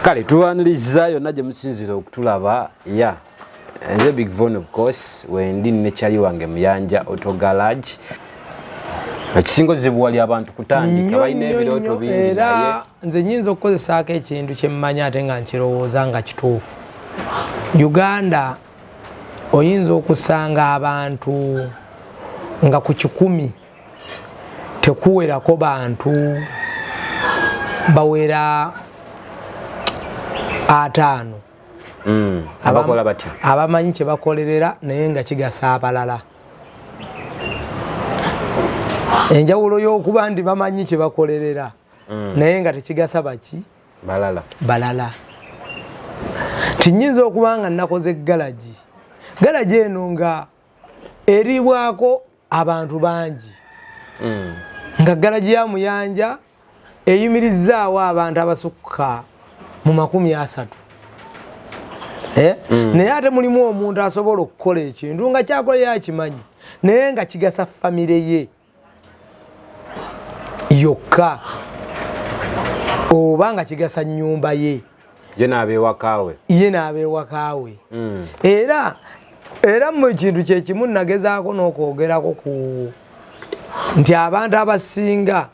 Kale tuwanirizayo naje musinzira okutulaba ya nze Big Von of course wendi ne chali wange Muyanja Auto Garage ekisingo zibuwali abantu kutandika bayina ebiroto bingi naye nze nyinza okukozesaako ekintu kyemmanya ate nga nkirowooza nga kituufu. Uganda oyinza okusanga abantu nga ku 100 tekuwerako bantu bawera 5 abakola batya abamanyi kye bakolerera naye nga kigasa abalala. Enjawulo y'okuba ndi bamanyi kye bakolerera naye nga tekigasa baki balala. Tinyinza okuba nga nakoze galaji eno nga eribwako abantu bangi nga galaji ya Muyanja eyimirizaawo abantu abasukka mu 30. Naye ate mulimu omuntu asobola okukola ekintu nga kyakolera akimanyi naye nga kigasa famire ye yokka oba nga kigasa nnyumba ye ye n'abeewakaawe era mu kintu kyekimu nagezaako n'okwogerako ku nti abantu abasinga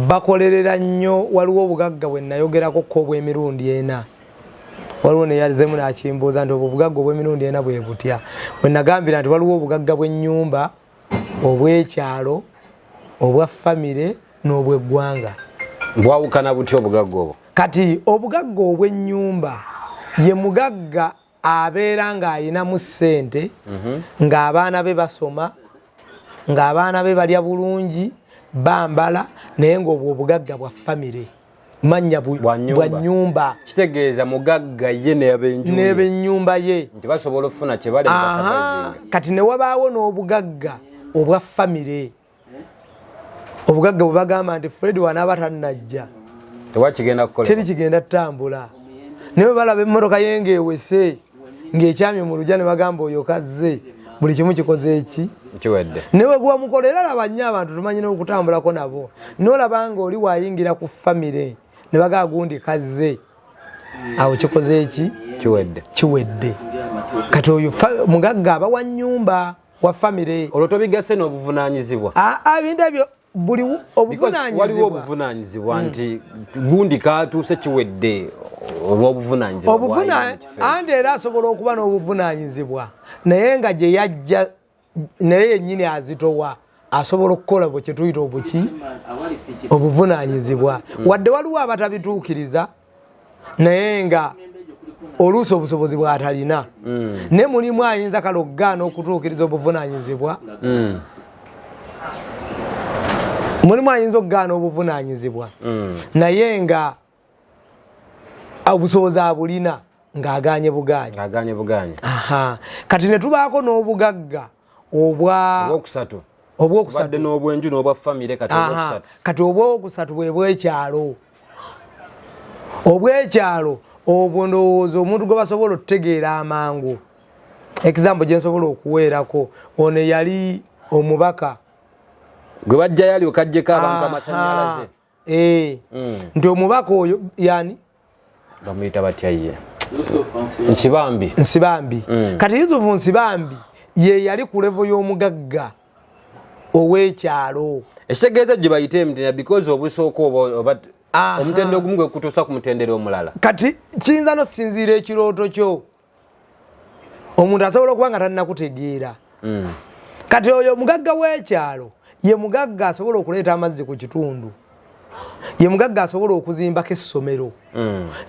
bakolerera nnyo. Waliwo obugagga bwe nayogerako ko obw'emirundi ena, waliwo neyazemu nakimbuuza nti obugagga obw'emirundi ena bwe butya. Bwe nagambira nti waliwo obugagga bw'ennyumba, obw'ekyalo, obwa famire n'obw'eggwanga. Bwawukana butya obugagga obwo? Kati obugagga obw'ennyumba ye mugagga abeera ng'ayinamu ssente, ng'abaana be basoma, ng'abaana be balya bulungi, bambala, naye ng'obwo obugagga bwa famire manya bwa nnyumba. Kitegeeza mugagga ye n'eb'ennyumba ye nti basobola okufuna kye bali mukasabazinga. Kati ne wabaawo n'obugagga obwa famire. Obugagga bwe bagamba nti Fred wanaaba tannajja teri kigenda ttambula, naye balaba emmotoka ye ng'ewese ng'ekyamye mu lujja ne bagamba oyo kazze, buli kimu kikoze eki kiwedde. Newe gwa mukolera laba nnyo abantu tumanyi n'okutambulako nabo, n'olaba ng'oli waayingira ku famire ne bagamba gundi kazze, awo kikoze eki kiwedde. Kati oyo mugagga aba wa nnyumba wa famire. Olwo tobigase n'obuvunaanyizibwa? Ebintu ebyo buli waliwo obuvunaanyizibwa nti gundi katuuse kiwedde olw'obuvunaanyizibwa. Andi era asobola okuba n'obuvunaanyizibwa naye nga gye yajja naye yennyini azitowa asobola okukola bwe kyetuyita obuvunaanyizibwa. Wadde waliwo abatabituukiriza naye nga oluusi obusobozi bw'atalina, ne mulimu ayinza kale okugaana okutuukiriza obuvunaanyizibwa. Mulimu ayinza okugaana obuvunaanyizibwa naye nga obusobozi abulina ng'agaanye bugaanyi. Kati ne tubaako n'obugagga obwokusatu n'obwenju n'obwa famire. Kati obwokusatu bwe bw'ekyalo. Obw'ekyalo obwo ndowooza omuntu gwe basobola okutegeera amangu. Example gye nsobola okuweerako, ono yali omubaka gwe bajja yali okajjeko abantu amasannyalaze. Nti omubaka oyo yani bamuyita batya ye? Nsibambi. Kati Yusufu Nsibambi ye yali ku levo y'omugagga ow'ekyalo. Ekitegeeza gye bayita emutendera because obusooka oba omutendera ogumu gwe kutuusa ku mutendera omulala. Kati kiyinza n'osinziira ekirooto kyo, omuntu asobola okuba nga tannakutegeera. Kati oyo omugagga w'ekyalo ye mugagga asobola okuleeta amazzi ku kitundu, ye mugagga asobola okuzimbako essomero,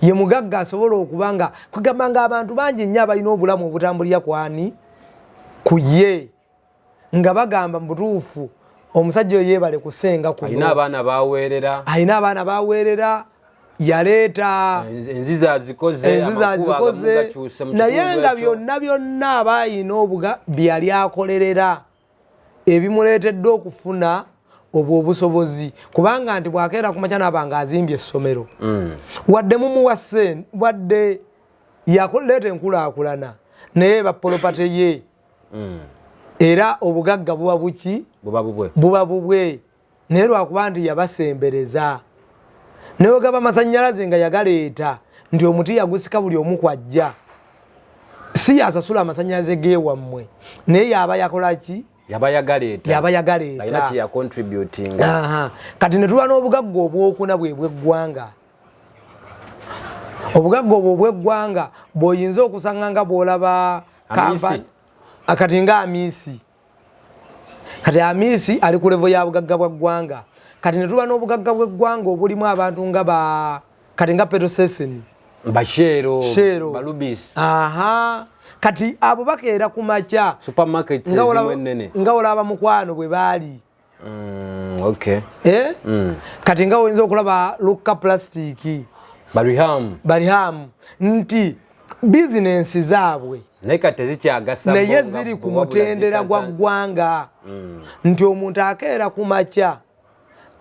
ye mugagga asobola okuba nga kugamba nga abantu bangi nnyo abalina obulamu obutambulira kwani ku ye, nga bagamba mu butuufu omusajja oyo yeebale kusenga kuno. Alina abaana baweerera, yaleeta enziza azikoze, naye nga byonna abayina byali akolerera ebimuleetedde okufuna obwo obusobozi, kubanga nti bwakeera ku makya n'abanga azimbye essomero, wadde mumuwasse, wadde yakuleeta enkulaakulana naye bapolopate ye, era obugagga buba buki? Buba bubwe. Naye lwakuba nti yabasembereza. ne wegaba masanyalaze nga yagaleeta nti omuti yagusika buli omu kwajja si asasula amasanyalaze gewammwe naye yaba yakola ki yaba yagaleeta ayina ki ya contributing kati ne tuba n'obugagga obwokuna bw'eggwanga obugagga obwo bw'eggwanga bw'oyinza okusanga nga bw'olaba kampani kati nga Amisi kati Amisi ali ku levo ya bugagga bwa ggwanga kati ne tuba n'obugagga bw'eggwanga obulimu abantu nga kati nga Petroseseni Bashero Balubis kati abo bakeera ku makya supermarkets ezimu ennene nga olaba mukwano bwe baali okay kati nga oyinza okulaba Luka Plastic Barihamu nti bizinensi zaabwe naye ziri ku mutendera gwa ggwanga nti omuntu akeera ku makya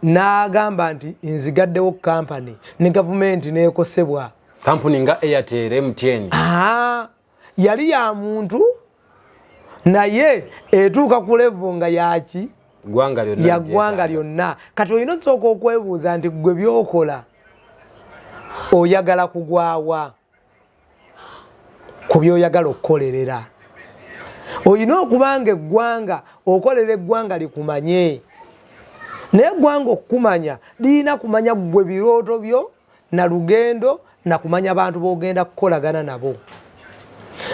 n'agamba nti nzigaddewo kampani ne gavumenti n'ekosebwa kampuni nga Airtel MTN yali ya muntu naye etuuka ku levo nga yaki ya ggwanga lyonna kati olina osooka okwebuuza nti gwe byokola oyagala kugwawa ku byoyagala okukolerera olina okubanga eggwanga okolera eggwanga likumanye naye eggwanga okukumanya lirina kumanya gwe birooto byo na lugendo na kumanya abantu b'ogenda kukolagana nabo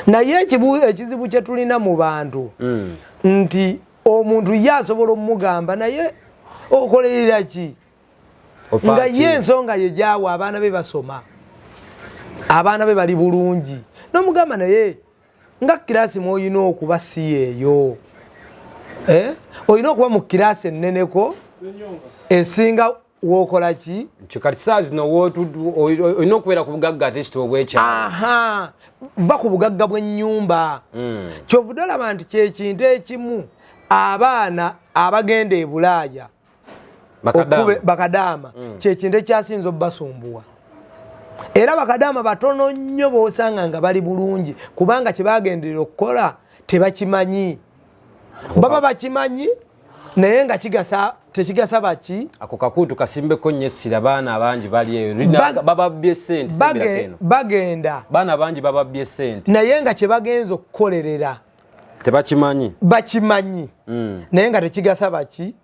naye ekizibu kye tulina mu bantu nti omuntu ye asobola omugamba naye okolerera ki nga ye ensonga ye gyawa abaana be basoma abaana be bali bulungi n'omugamba naye nga kirasi mwolina okuba si eyo olina okuba mu kirasi enneneko esinga wokola ki kikati saa zino olina okubeera ku bugagga ate kitwa obwekyalo va ku bugagga bw'ennyumba kyovudde olaba nti kyekintu ekimu abaana abagenda e Bulaaya bakadaama kyekintu ekyasinza obbasumbuwa era bakadaama batono nnyo boosanga nga bali bulungi kubanga kye bagenderera okukola tebakimanyi baba bakimanyi naye nga tekigasa baki ako kakuutu kasimbeko nnyo essira baana abangi bali eyo bababbye ssente bagenda baana bangi bababbye ssente naye nga kye bagenza okukolerera tebakimanyi bakimanyi naye nga tekigasa baki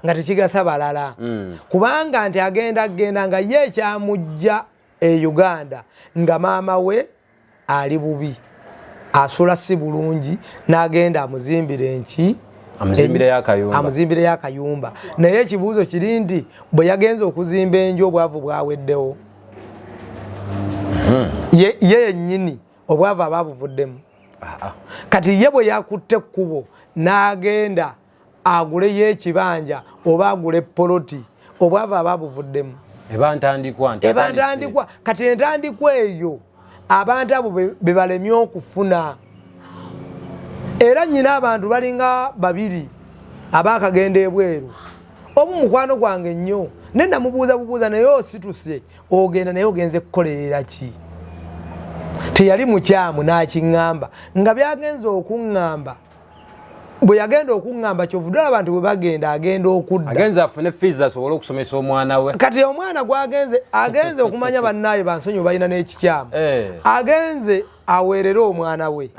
nga tekigasa balala kubanga nti agenda nga ye ekyamujja e Uganda nga maama we ali bubi asula si bulungi n'agenda amuzimbire enki amuzimbire y'akayumba naye ekibuuzo kiri nti bwe yagenza okuzimba enju obwavu bwaweddewo ye yennyini obwavu ababuvuddemu kati ye bwe yakutte ekkubo n'agenda aguleyo ekibanja oba agule poloti obwavu ababuvuddemu ebantandikwa kati entandikwa eyo abantu abo be balemye okufuna era nnyina abantu balinga babiri abaakagenda ebweru omu mukwano gwange nnyo ne namubuuza naye osituse ogenda naye ogenze kukolerera ki teyali mukyamu n'akiŋŋamba nga byagenze okuŋŋamba bwe yagenda okuŋŋamba kyovudde abantu bwe bagenda agenda okudda agenze afune fees asobole okusomesa omwana we kati omwana agenze okumanya bannaaye bansonyi balina n'ekikyamu agenze aweerere omwana we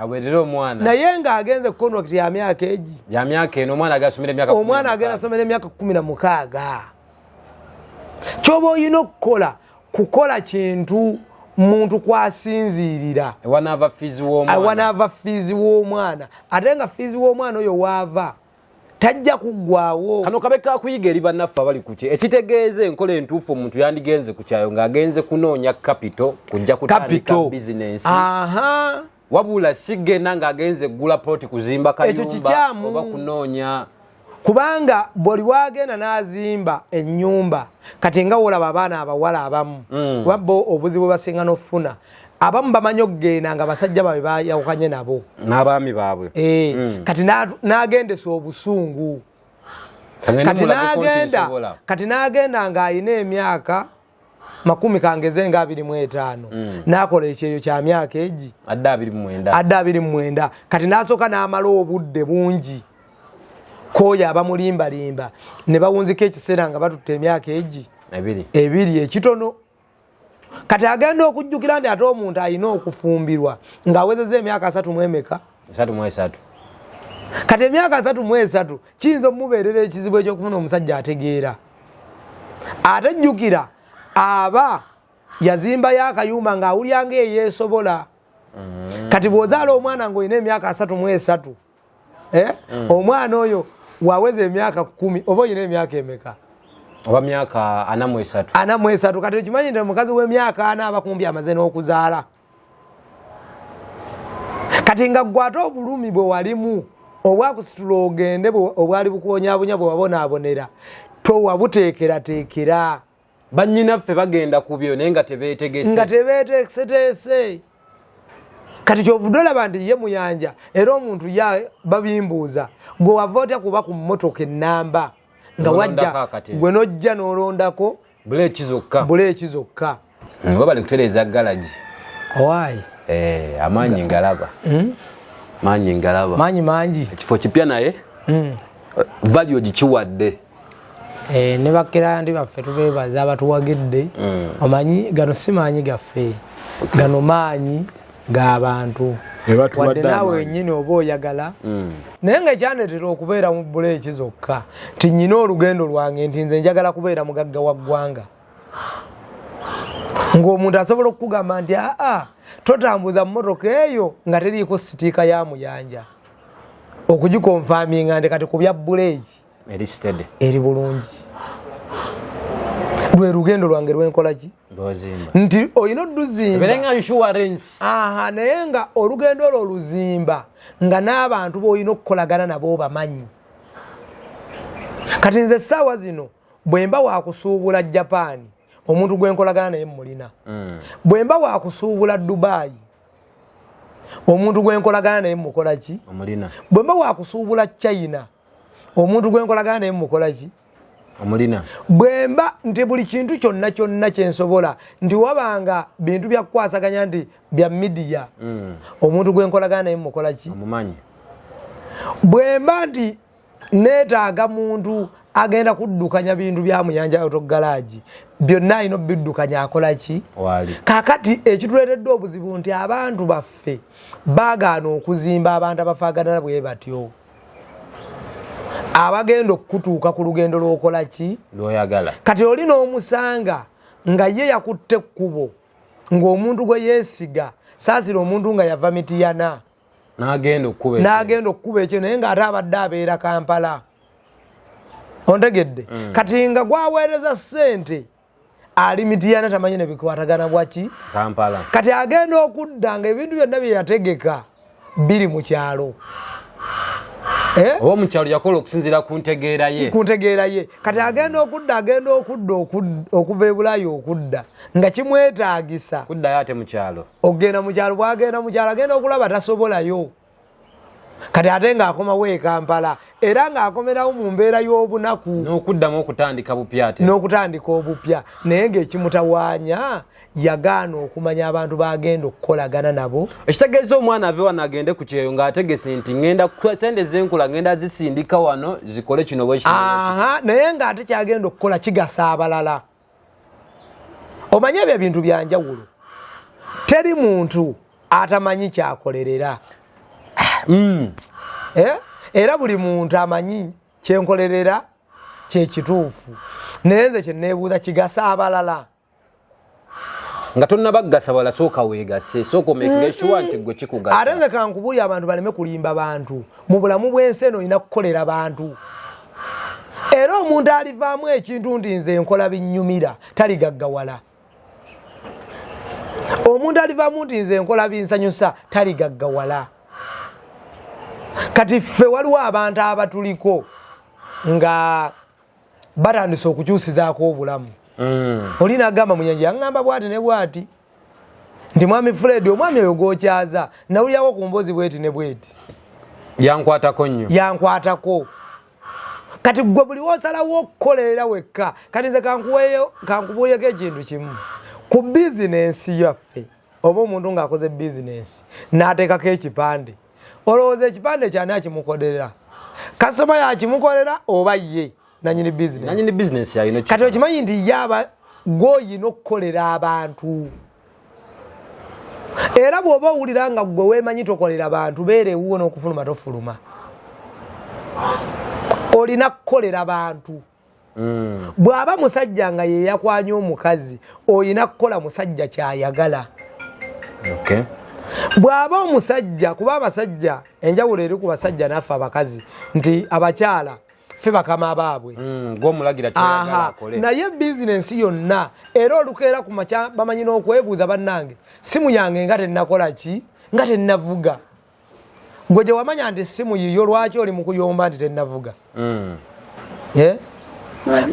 naye ng'agenze contract ya myaka egi ya myaka eno omwana agenda asomera emyaka 16 kyoba olina okukola kukola kintu muntu kwasinziirira wanaava fiizi w'omwana ate nga fiizi w'omwana oyo waava tajja kuggwaawo kano kabe kakuyiga eri bannaffe abali ku ki ekitegeeza enkola entuufu omuntu yandigenze ku kyayo ng'agenze kunoonya kapito kujja kutandika bizinensi wabula sigenda ng'agenze eggula poti kuzimba kayumba oba kunoonya kubanga buli wagenda n'azimba ennyumba kati nga wolaba abaana abawala abamu wabbo obuzibu basinga n'okufuna abamu bamanyi okugenda nga basajja babe bayawukanye nabo n'abaami baabwe kati n'agendesa obusungu kati n'agenda ng'ayina emyaka 25 n'akola ekyeyo kya myaka egi adda 29 kati n'asooka n'amala obudde bungi koyo abamulimbalimba ne bawunzika ekiseera nga batutte emyaka egi ebiri ekitono kati agenda okujjukira ndi ate omuntu alina okufumbirwa ng'awezezza emyaka 3 mu emeka 3 kati emyaka 3 kiyinza omubeerera ekizibu ekyokufuna omusajja ategeera ate jjukira aba yazimbayo akayumba ng'awulya ng'eyeesobola kati bw'ozaala omwana ng'olina emyaka 3 omwana oyo waweza emyaka 10 oba olina emyaka emeka oba myaka 43 kati okimanyi nti omukazi w'emyaka 4 aba kumbi amaze n'okuzaala kati nga ggwe ate obulumi bwe walimu obwakusitula ogende obwali bukuwonyaabonya bwe wabonaabonera towabuteekerateekera bannyinaffe bagenda ku byo naye nga tebeeteeseteese kati kyovudde olaba nti ye muyanja era omuntu babimbuuza gwe wava otya kuba ku mmotoka ennamba nga wajja gwe nojja n'olondako buleeki zokka oba bali kutereeza galagi owaayi amaanyi ngalaba manyi ekifo kipya naye valio gikiwadde ne bakirandi baffe tubeebaza abatuwagidde omanyi gano si maanyi gaffe gano maanyi g'abantu wadde naawe wennyini oba oyagala naye nga ekyandeetera okubeera mu buleeki zokka ti nnyina olugendo lwange nti nze njagala kubeera mugagga wa ggwanga ng'omuntu asobola okukugamba nti totambuza mu motoka eyo nga teriiko sitiika ya muyanja okugikonfaminga nti kati ku bya buleeki eri bulungi lwe lugendo lwange lwenkola ki nti olina odduzimba naye nga olugendo olwo oluzimba nga n'abantu b'olina okukolagana nabo bamanyi kati nze essaawa zino bwe mba waakusuubula Japan omuntu gwenkolagana naye mulina bwe mba waakusuubula Dubai omuntu gwenkolagana naye mukola ki bwe mba waakusuubula China omuntu gwenkolagana naye mukola ki bwe mba nti buli kintu kyonna kyensobola nti wabanga bintu byakukwasaganya nti bya midiya omuntu gwenkolagana naye mukola ki bwe mba nti neetaaga muntu agenda kuddukanya bintu bya muyanja otogalaaji byonna alina obiddukanya akola ki kaakati ekituleetedde obuzibu nti abantu baffe baagaana okuzimba abantu abafaaganana bwe batyo abagenda okutuuka ku lugendo lw'okola ki lw'oyagala kati oli n'omusanga nga ye yakutte ekkubo ng'omuntu gwe yeesiga saasira omuntu nga yava Mitiyana n'agenda okkuba ekyo naye ng'ate abadde abeera Kampala ontegedde kati nga gwaweereza ssente ali Mitiyana tamanyi ne bikwatagana bwaki Kampala kati agenda okudda nga ebintu byonna bye yategeka biri mu kyalo oba mukyalo yakola okusinziira ku ntegeera ye kati agenda okudda okuva e Bulaaya okudda nga kimwetaagisa kuddayo ate mukyalo ogenda mukyalo bwagenda mukyalo agenda okulaba tasobolayo kati ate ng'akomawo e Kampala era ng'akomerawo mu mbeera y'obunaku n'okuddamu okutandika obupya naye ng'ekimutawaanya yagaana okumanya abantu bagenda okukolagana nabo ekitegeeza omwana ave wano agende ku kyeyo ng'ategese nti sente zenkula ngenda zisindika wano zikole kino naye ng'ate kyagenda okukola kigasa abalala omanye ebyo ebintu byanjawulo teri muntu atamanyi kyakolerera era buli muntu amanyi kyenkolerera kyekituufu naye nze kyeneebuuza kigasa abalala nga tonnabagasa bala sooka weegase sooka omekire shuwa nti gwe kikugasa ate nze kankubulya abantu baleme kulimba bantu mu bulamu bw'ensi eno olina kukolera bantu era omuntu alivaamu ekintu nti nze nkola binnyumira taligaggawala omuntu alivaamu nti nze nkola binsanyusa taligaggawala kati ffe waliwo abantu abatuliko nga batandise okukyusizaako obulamu oli n'agamba Munyanja yaŋŋamba bw'ati ne bw'ati nti mwami Fred omwami oyo gw'okyaza nawulirako ku mboozi bw'eti ne bw'eti yankwatako kati gwe buli wosalawo okukolerera wekka kati nze kankubuuleko ekintu kimu ku bizinensi yaffe oba omuntu ng'akoze bizinensi n'ateekako ekipande olowooza ekipande kyani akimukolera kasoma yakimukolera oba ye nanyini business yalina kati okimanyi nti yaba goyina okukolera abantu era bw'oba owulira nga gwe weemanyi tokolera abantu beera ewuwo n'okufuluma tofuluma olina kukolera abantu bw'aba musajja nga ye yakwanya omukazi olina kukola musajja kyayagala bw'aba omusajja kuba abasajja enjawulo eri ku basajja naffe abakazi nti abakyala ffe bakama baabwe gw'omulagira kyayagala akole naye bizinensi yonna era olukeera ku makya bamanyi n'okwebuuza bannange simu yange nga tennakola ki nga tennavuga gwe gye wamanya nti simu yiyo lwaki oli mu kuyomba nti tennavuga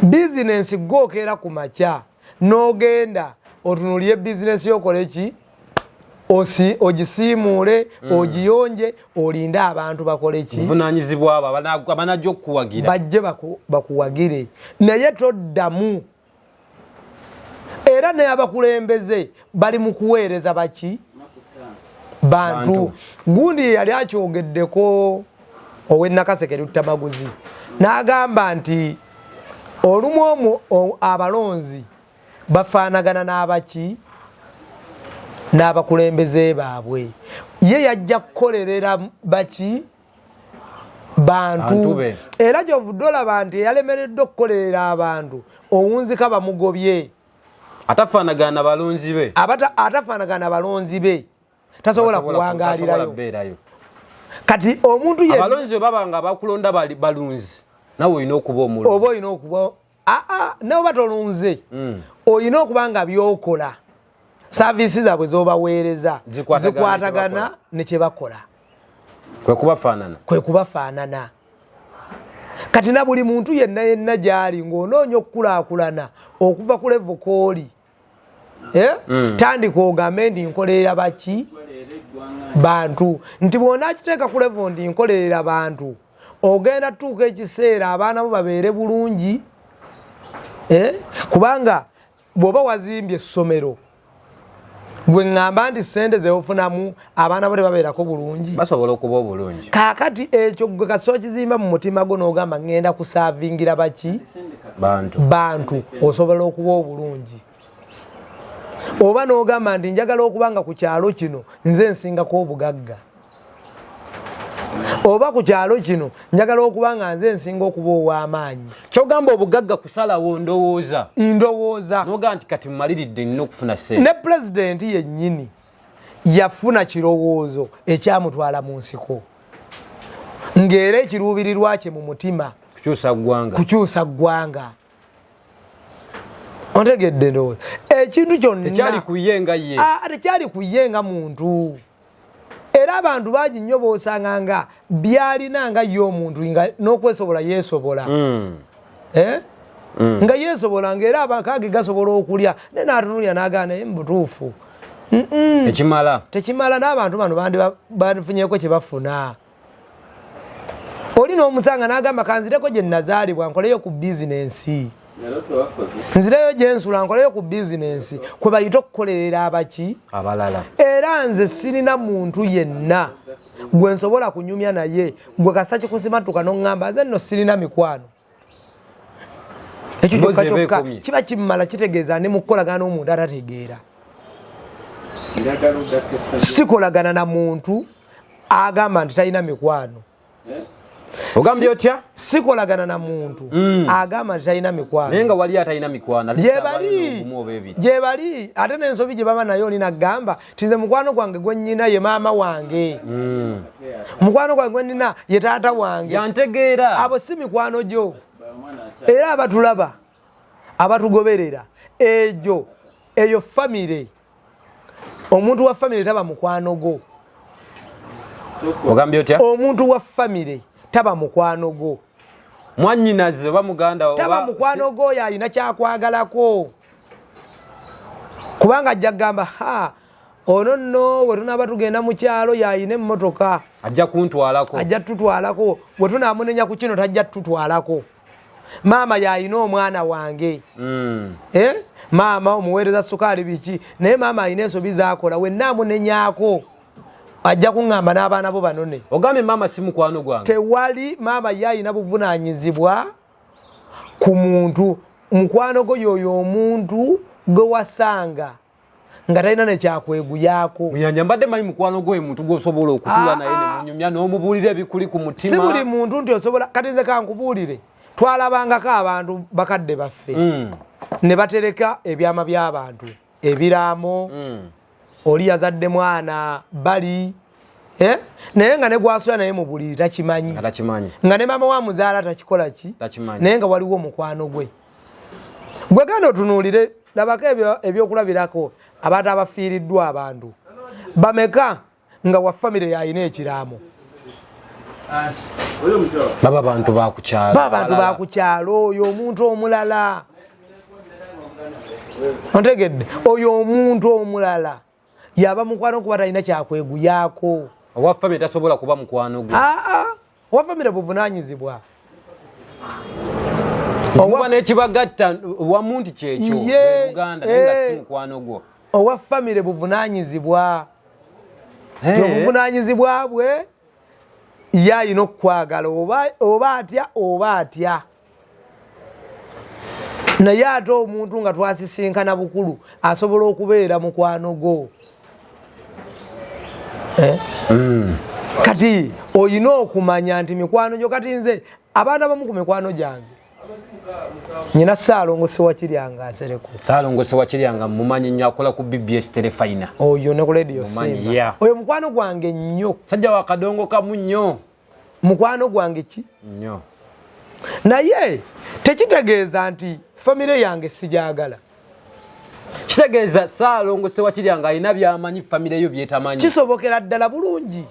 bizinensi gwokeera ku makya n'ogenda otunulye bizinensi yokole ki ogisiimuule ogiyonje olinde abantu bakole ki buvunaanyizibwa abo abanajja okukuwagira bajje bakuwagire naye toddamu era naye abakulembeze bali mu kuweereza baki bantu gundi yali akyogeddeko ow'ennakaseke luttamaguzi n'agamba nti olumu abalonzi bafaanagana n'abaki n'abakulembeze baabwe ye yajja kukolerera baki bantu era gyovudde olaba nti eyalemereddwa okukolerera abantu owunzika bamugobye atafaanagana na balonzi be atafaanagana na balonzi be tasobola kuwangaalirayo kati omuntu abalonzi bwe baba nga bakulonda balunzi nawe olina okuba omulunzi oba olina okuba nawe oba tolunze olina okuba nga byokola saavisi zaabwe z'obaweereza zikwatagana ne kye bakola kwe kubafaanana kati na buli muntu yenna gy'ali ng'onoonya okukulaakulana okuva ku levo kooli tandika ogambe ndi nkolerera baki bantu nti bw'onaakiteeka ku levo ndi nkolerera bantu ogenda tuuka ekiseera abaana bo babeere bulungi kubanga bw'oba wazimbye essomero bwe ŋŋamba nti ssente zeofunamu abaana bo tebabeerako bulungi basobola okuba obulungi kaakati ekyo gwe kasi okizimba mu mutima gwo n'ogamba ŋŋenda kusaavingira baki bantu osobola okuba obulungi oba n'ogamba nti njagala okuba nga ku kyalo kino nze nsingako obugagga oba ku kyalo kino njagala okuba nga nze nsinga okuba ow'amaanyi kyogamba obugagga kusalawo ndowooza n'ogamba nti kati mmaliridde nina okufuna ssente ne pulezidenti yennyini yafuna kirowoozo ekyamutwala mu nsiko ng'era ekiruubirirwa kye mu mutima kukyusa ggwanga ontegedde ndowooza ekintu kyonna tekyali kuyenga ye tekyali kuyenga muntu era abantu bangi nnyo boosanga nga byalina nga ye omuntu n'okwesobola yeesobola nga yeesobola ng'era abakaage gasobola okulya naye n'atunulya n'agaana naye mu butuufu tekimala n'abantu bano bandifunyeeko kye bafuna oli n'omusanga n'agamba kanzireko gye nazaalibwa nkoleyo ku bizinensi nzireyo gyensula nkoleyo ku bizinensi kwe bayita okukolerera abaki abalala era nze sirina muntu yenna gwe nsobola kunyumya naye gwe kasa kikusimatuka n'oŋŋamba nze nno sirina mikwano ekyo kyokka kiba kimmala kitegeeza ne mu kukolagana n'omuntu atategeera sikolagana na muntu agamba nti talina mikwano ogambye otya sikolagana na muntu agamba nti talina mikwano naye nga wali atalina mikwano gye bali ate n'ensobi gye baba naye olina gamba tinze mukwano gwange gwe nnyina ye maama wange mukwano gwange gwe nnina ye taata wange yantegeera abo si mikwano gyo era abatulaba abatugoberera eyo famire omuntu wa famire taba mukwano gwo ogambye otya omuntu wa famire taba mukwano gwo mwannyinaze oba muganda taba mukwano gwo oyo alina kyakwagalako kubanga ajja kugamba ono nno bwe tunaaba tugenda mu kyalo yayina emmotoka ajja tutwalako bwe tunaamunenya ku kino tajja tutwalako maama yayina omwana wange maama omuweereza sukaali biki naye maama alina ensobi zaakola we naamunenyaako ajja kuŋŋamba n'abaana bo banone ogambe maama si mukwano gwange tewali maama ye alina buvunaanyizibwa ku muntu mukwano go yoyo omuntu gwe wasanga nga talina nekyakweguyako. Muyanja mbadde manyi mukwano gwe muntu gw'osobola okutula naye ne munyumya n'omubuulira ebikuli ku mutima. Si buli muntu nti osobola kati nze kankubuulire twalabangako abantu bakadde baffe ne batereka ebyama by'abantu ebiraamo oli yazadde mwana bali naye nga ne gwasula naye mu buliri takimanyi nga ne maama wa muzaala takikola ki naye nga waliwo mukwano gwe. Gwe genda otunuulire labako ebyokulabirako abantu abafiiriddwa abantu bameka nga wa famire yalina ekiraamo. Baba abantu bakukyalo oyo omuntu omulala ontegedde oyo omuntu omulala yaba mukwano kuba talina kyakweguyako. Owa famire tasobola kuba mukwano gwe. Owa famire buvunaanyizibwa owa n'ekibagatta wamu nti kyekyo Uganda naye nga si mukwano gwo. Owa famire buvunaanyizibwa obuvunaanyizibwa bwe ye alina okukwagala oba atya naye ate omuntu nga twasisinkana bukulu asobola okubeera mukwano gwo. Kati oyina okumanya nti mikwano gyo kati nze abantu abamu ku mikwano gyange nyina Ssaalongo Sewakiryanga asereko. Ssaalongo Sewakiryanga mumanyi nnyo akola ku BBS Telefina. Oyo ne ku Radio Simba. Oyo mukwano gwange nnyo. Sajja wa kadongo kamu nnyo. Mukwano gwange ki? Nnyo. Naye tekitegeeza nti famire yange sijagala. Kitegeeza Ssaalongo Sewakiryanga alina by'amanyi famire yo byetamanyi. Kisobokera ddala bulungi.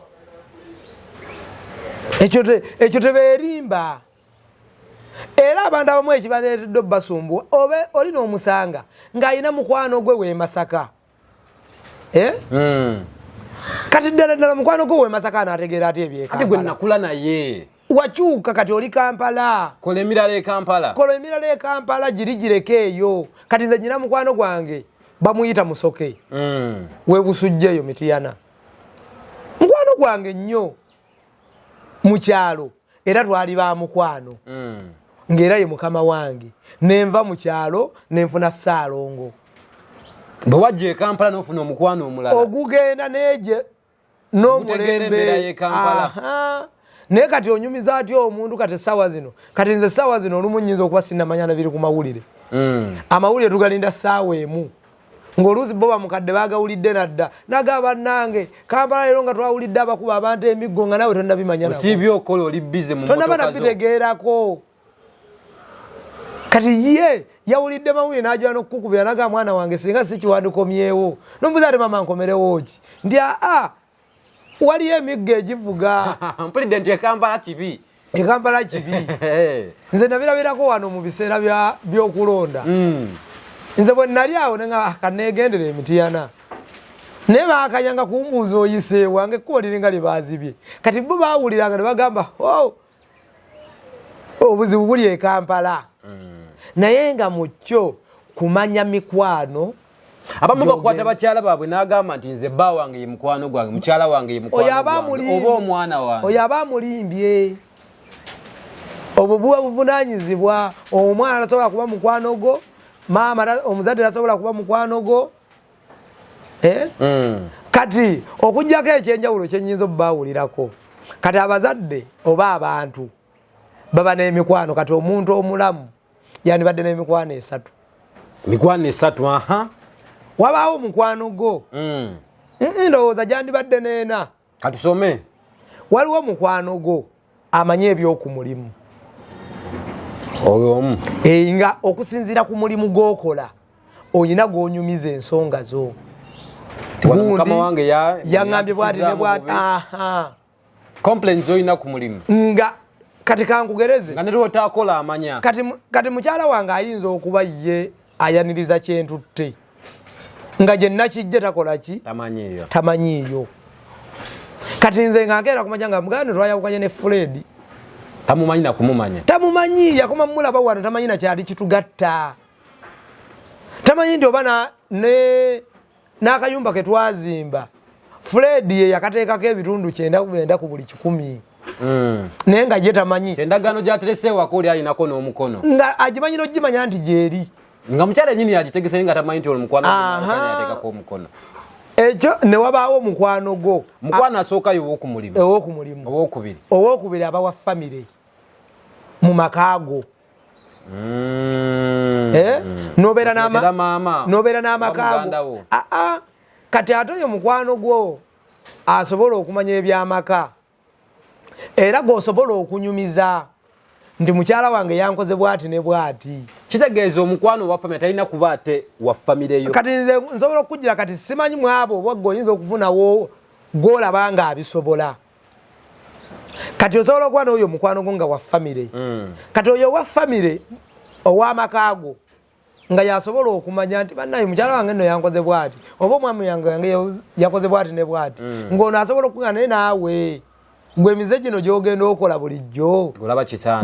Ekyo tebeerimba. Era abantu abamu ekibaleetedde basumbuwa obe olina omusanga ng'alina mukwano gwe w'e Masaka. Kati ddala mukwano gwe w'e Masaka anaategeera ati eby'e Kampala. Kati gwe nakula naye. Wakyuka kati oli Kampala. Kola emirala e Kampala gireko eyo. Kati nze nyina mukwano gwange bamuyita Musoke. We Busujja eyo Mityana. Mukwano gwange nnyo mu kyalo era twali ba mukwano. Ng'era ye mukama wange nenva mu kyalo nenfuna Ssaalongo. Bwe wajja e Kampala n'ofuna omukwano omulala ogugenda neje n'omulembe. Naye kati onyumiza atya omuntu kati essaawa zino kati nze essaawa zino olumu nnyinza okuba sinnamanya na biri ku mawulire. Amawulire tugalinda ssaawa emu ng'oluusi bo bamukadde baagawulidde nadda nagaba nange Kampala leero nga twawulidde abakuba abantu emiggo nga nawe tonnabimanya nako. Osiibye okola oli bize mu motoka zo. Tonnaba nabitegeerako. Kati ye yawulidde mawulire n'ajja n'okukukubira naga mwana wange singa si kiwandikomyewo n'ombuuza ate mama nkomerewo ki ndi waliyo emiggo egivuga. Mpulidde nti e Kampala kibi. E Kampala kibi. Nze nabirabirako wano mu biseera by'okulonda. Nze bwe nali awo nenga kaneegendera e Mityana naye baakanyanga kumbuuza oyise wange ekkubo liringa lye baazibye. Kati bo baawuliranga ne bagamba obuzibu buli e Kampala. Naye nga mu kyo kumanya mikwano. Abamu bakwata bakyala baabwe n'agamba nti nze bba wange ye mukwano gwange mukyala wange ye mukwano gwange oba omwana wange. Oyo aba amulimbye. Obwo buba buvunaanyizibwa. Omwana tasobola kuba mukwano gwo, maama omuzadde tasobola kuba mukwano gwo. Kati okujjako ekyenjawulo kyennyinza obbaawulirako kati abazadde oba abantu baba n'emikwano kati omuntu omulamu yandibadde n'emikwano 3. Mikwano 3 wabaawo mukwano gwo ndowooza gyandibadde n'ena. Katusome. Waliwo mukwano gwo amanye eby'oku mulimu oyo omu nga okusinziira ku mulimu gw'okola oyina gw'onyumiza ensonga zo. Mukama wange yaŋŋambye bw'ati ne bw'ati. Complaints oyina ku mulimu nga kati kankugereze nga ne lw'otaakola amanya. Kati mukyala wange ayinza okuba ye ayaniriza kyentutte nga gye nakijje takola ki tamanyiiyo. Kati nze nga nkeera kumanya nga muganda twayawukanye ne Fred tamumanyi na kumumanya. Tamumanyi yakoma mulaba wano tamanyi na kyali kitugatta. Tamanyi nti oba n'akayumba ke twazimba Fred ye yakateekako ebitundu 9 ku buli 100. naye nga ye tamanyi endagaano gyaterese wako oli ayinako n'omukono nga agimanyi n'ogimanya nti gyeri nga mukyala nyini yagitegese nga tamanyi nti omukwano yateekako omukono ekyo ne wabaawo omukwano gwo mukwano asookayo ow'okumulimu owookubiri aba wa famire mu maka go nobeera n'amaka go kati ate oyo mukwano gwo asobola okumanya ebyamaka era gwosobola okunyumiza nti mukyala wange yankoze bwati ne bwati kitegeeza omukwano wa famire talina kuba ate wa famireyo kati nze nsobola okukugira kati simanyi mu abo obwagge oyinza okufunawo gwolaba nga abisobola kati osobola okuba n'oyo mukwano gwo nga wa famire kati oyo wa famire ow'amaka go nga yasobola okumanya nti bannaye mukyala wange nno yankoze bwati oba omwami yange yakoze bwati ne bwati ng'ono asobola okuga naye naawe gwe emize gino gy'ogenda okola bulijjo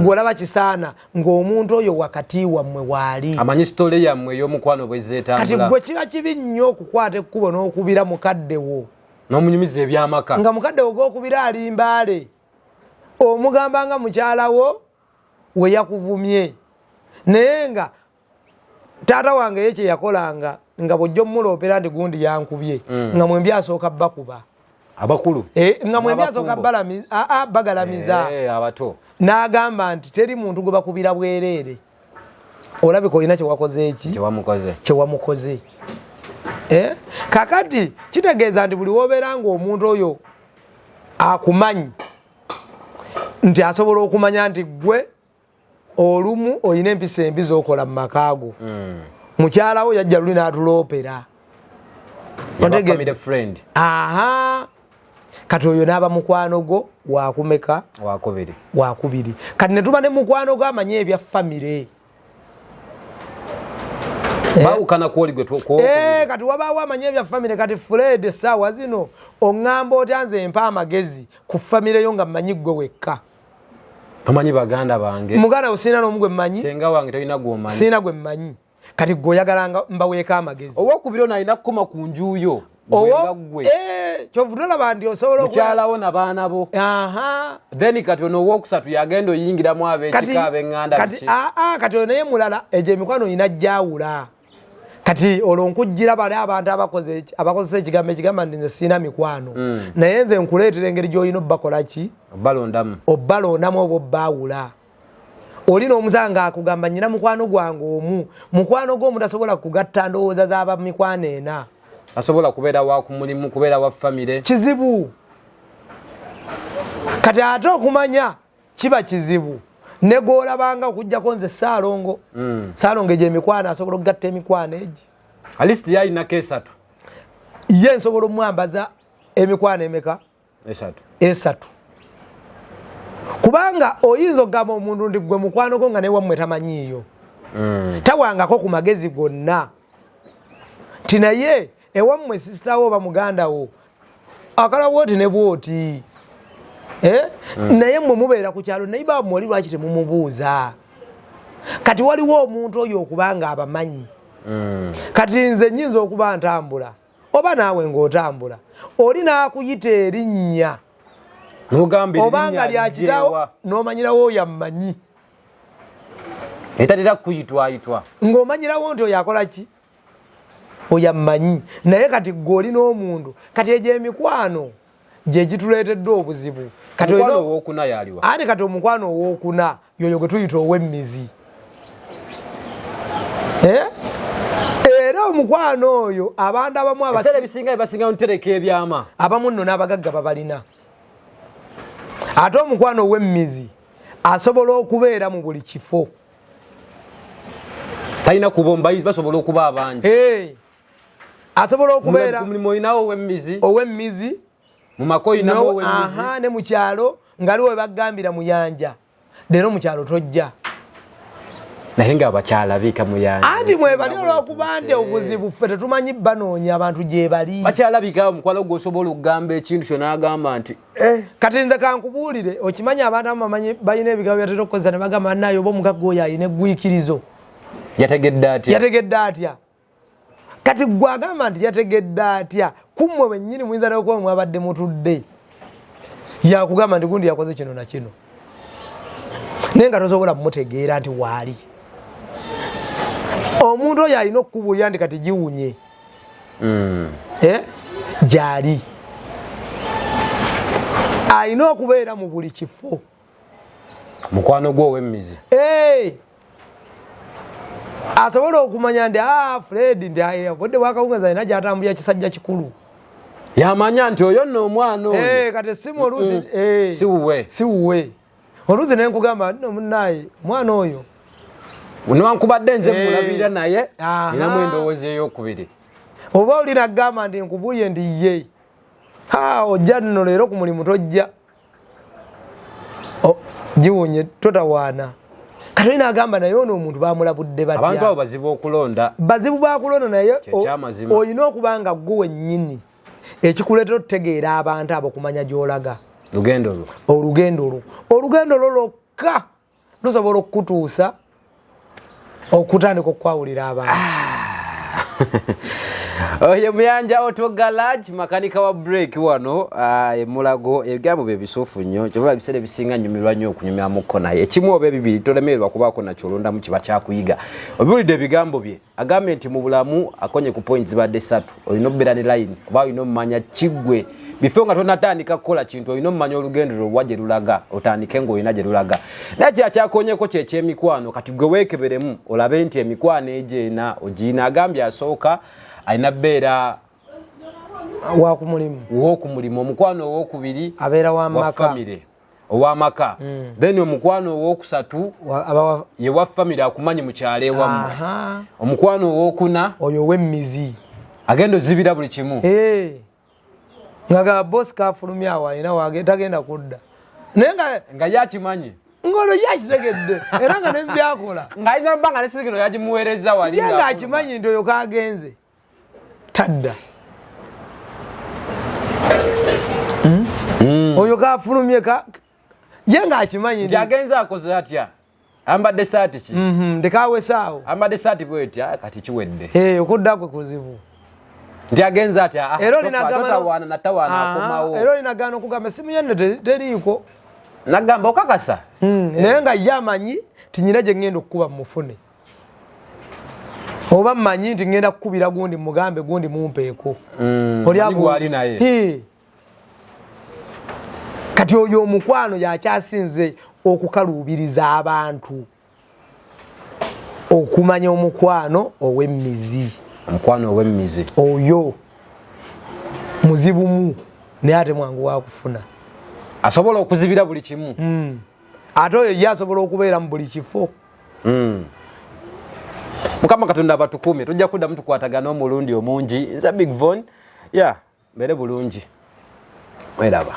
ng'olaba kisaana ng'omuntu oyo wakati wammwe waali amanyi sitole yammwe ey'omukwano bwe zeetambula kati gwe kiba kibi nnyo okukwata ekkubo n'okubira mukadde wo n'omunyumiza ebyamaka nga mukadde wo g'okubira ali mbaale omugamba nga mukyala wo we yakuvumye naye nga taata wange ye kye yakolanga nga bw'ojja omuloopera nti gundi yankubye nga mwembi asooka bakuba abakulu nga mwembi asooka bagalamiza abato n'agamba nti teri muntu gwe bakubira bwereere olabika olina kyewakoze kyewamukoze kakati kitegeeza nti buli wobeera nga omuntu oyo akumanyi nti asobola okumanya nti gwe olumu olina empisa embi z'okola mu maka go mukyalawo yajja luli n'atuloopera kati oyo n'aba mukwano gwo wakumeka wakubiri kati ne tuba ne mukwano gwo amanye ebya famire bawukana kwoli gwe kati wabaawo amanye ebya famire kati Fred essaawa zino oŋŋamba otya nze mpa amagezi ku famire yo nga mmanyi gwe wekka tomanyi baganda bange muganda wo sirina n'omu gwe mmanyi senga wange tolina gw'omanyi sirina gwe mmanyi kati gwe oyagalanga mbaweeka amagezi owokubiri ono alina kukoma ku njuuyo kyovu tolaba nti osobola mukyalawo n'abaana bo then kati ono owokusatu yagenda oyingiramu ab'ekika ab'eŋŋanda kati ono naye mulala egyo emikwano olina gyawula kati olwo nkujjira bali abantu abakozesa ekigambo ekigamba nti nze sirina mikwano naye nze nkuleetera engeri gy'olina obbakola ki obbalondamu oba obbaawula oli n'omusanga akugamba nnyina mukwano gwange omu mukwano gwo tasobola kugatta ndowooza z'aba mikwano ena asobola kubeera wa ku mulimu kubeera wa famire kizibu kati ate okumanya kiba kizibu ne gw'olabanga okujjako nze Ssaalongo Ssaalongo egyo emikwano asobola okugatta emikwano egi alisiti yalinako esatu ye nsobola omwambaza emikwano emeka esatu kubanga oyinza okugamba omuntu nti gwe mukwano gwo nga naye wammwe tamanyiiyo tawangako ku magezi gonna ti naye ewammwe sisitawo oba muganda wo akala bwoti ne bwoti naye mmwe mubeera ku kyalo naye bammwe oli lwaki temumubuuza kati waliwo omuntu oyo okubanga abamanyi kati nze nnyinza okuba ntambula oba naawe ng'otambula oli n'akuyita erinnya obanga lyakitawo n'omanyirawo oyo ammanyi etatera kuyitwayitwa ng'omanyirawo nti oyo akola ki oyo ammanyi naye kati gwe oli n'omuntu kati egyo emikwano gye gituleeteddwa obuzibu ate kati omukwano owookuna yoyo gwe tuyita ow'emmizi era omukwano oyo abantu abamu abamu nno n'abagagga babalina ate omukwano ow'emmizi asobola okubeera mu buli kifo talina kubombayi basobola okuba abangi asobola okubeera mu mulimu olinawo ow'emmizi mu maka olinawo ow'emmizi ne mu kyalo ngaliwo we bagambira muyanja leero mu kyalo tojja naye nga abakyala biika muyanja anti mwebali olw'okuba nti obuzibu ffe tetumanyi banoonya abantu gye bali bakyala biika mukwano gwosobola okugamba ekintu kyo n'agamba nti kati nze kankubuulire okimanyi abantu abamanyi balina ebigambo byatera okukozesa ne bagamba naye oba omugagga oyo alina eggwikirizo yategedde atya kati gwe agamba nti yategedde atya kummwe bennyini muyinza n'okuba mwabadde mutudde yakugamba ndi gundi yakoze kino na kino nenga tosobola mutegeera nti wali omuntu oyo alina okubuulira ndi kati giwunye gyali alina okubeera mu buli kifo mukwano gwo ow'emmizi asobola okumanya ndi Fred ndi obudde bwakawungaza alina gyatambulira kisajja kikulu yamanya nti oyo nno omwana oyo kati simu oluusi siwuwe oluusi nenkugamba nno munnaye omwana oyo newankubadde nze mulabira naye ninamu endowooza ey'okubiri oba oli nagamba ndi nkubuye ndi ye ojja nno leero ku mulimu tojja giwunye totawaana kati oli nagamba naye ono omuntu bamulabudde batya abantu abo bazibu okulonda bazibu bakulonda naye olina okuba nga ggwe wennyini ekikuleetera otutegeera abantu abo kumanya gy'olaga olugendo lwo lwokka lusobola okukutuusa okutandika okwawulira abantu oye Muyanja Auto Garage makanika wa break wano Mulago ebigambo bye bisuufu nnyo kyobula biseera bisinga nnyumirwa nnyo okunyumyamuko naye ekimu oba ebibiri tolemererwa kubaako nakyolondamu kiba kyakuyiga obiwulidde ebigambo bye agambye nti mu bulamu akonye ku point zibadde 3 olina okubeera ne line oba olina omumanya kiggwe bifo nga tonatandika kukola kintu olina omumanya olugendo lwobwa gye lulaga otandike ng'olina gye lulaga naye kyakyakonyeko kyekyemikwano kati gwe weekeberemu olabe nti emikwano egyena ogiina agambye asooka alina beera w'okumulimu omukwano ow'okubiri abeera wa famire ow'amaka then omukwano ow'okusatu ye wa famire akumanyi mu kyalo ewamu omukwano ow'okuna oyo ow'emmizi agenda ozibira buli kimu nga ga boss kafulumya awo alina tagenda kudda naye nga yakimanyi ngolo yakitegedde era nga nebyakola ng'alina bbanga nesigino yagimuweereza wali nga akimanyi nti oyo kagenze tadda oyo kafulumye ye nga akimanyi nti agenze akoze atya ambadde saati ki ndekawesaawo ambadde saati bwetya kati kiwedde okudda kwe kuzibu nti agenze atya totawaana natawaana akomawo era olinagaana okugamba simu yenne teriiko nagamba okakasa naye nga ye amanyi tinyina gye ŋŋenda okukuba mufune oba mmanyi nti ŋŋenda kukubira gundi mugambe gundi mumpeeko oli naye kati oyo omukwano yakyasinze okukaluubiriza abantu okumanya omukwano ow'emmizi oyo muzibumu naye ate mwangu wakufuna asobola okuzibira buli kimu ate oyo ye asobola okubeera mu buli kifo Mukama Katonda abatukuumye tujja kuddamu tukwatagana omulundi omungi nze Big Von mbeere bulungi weraba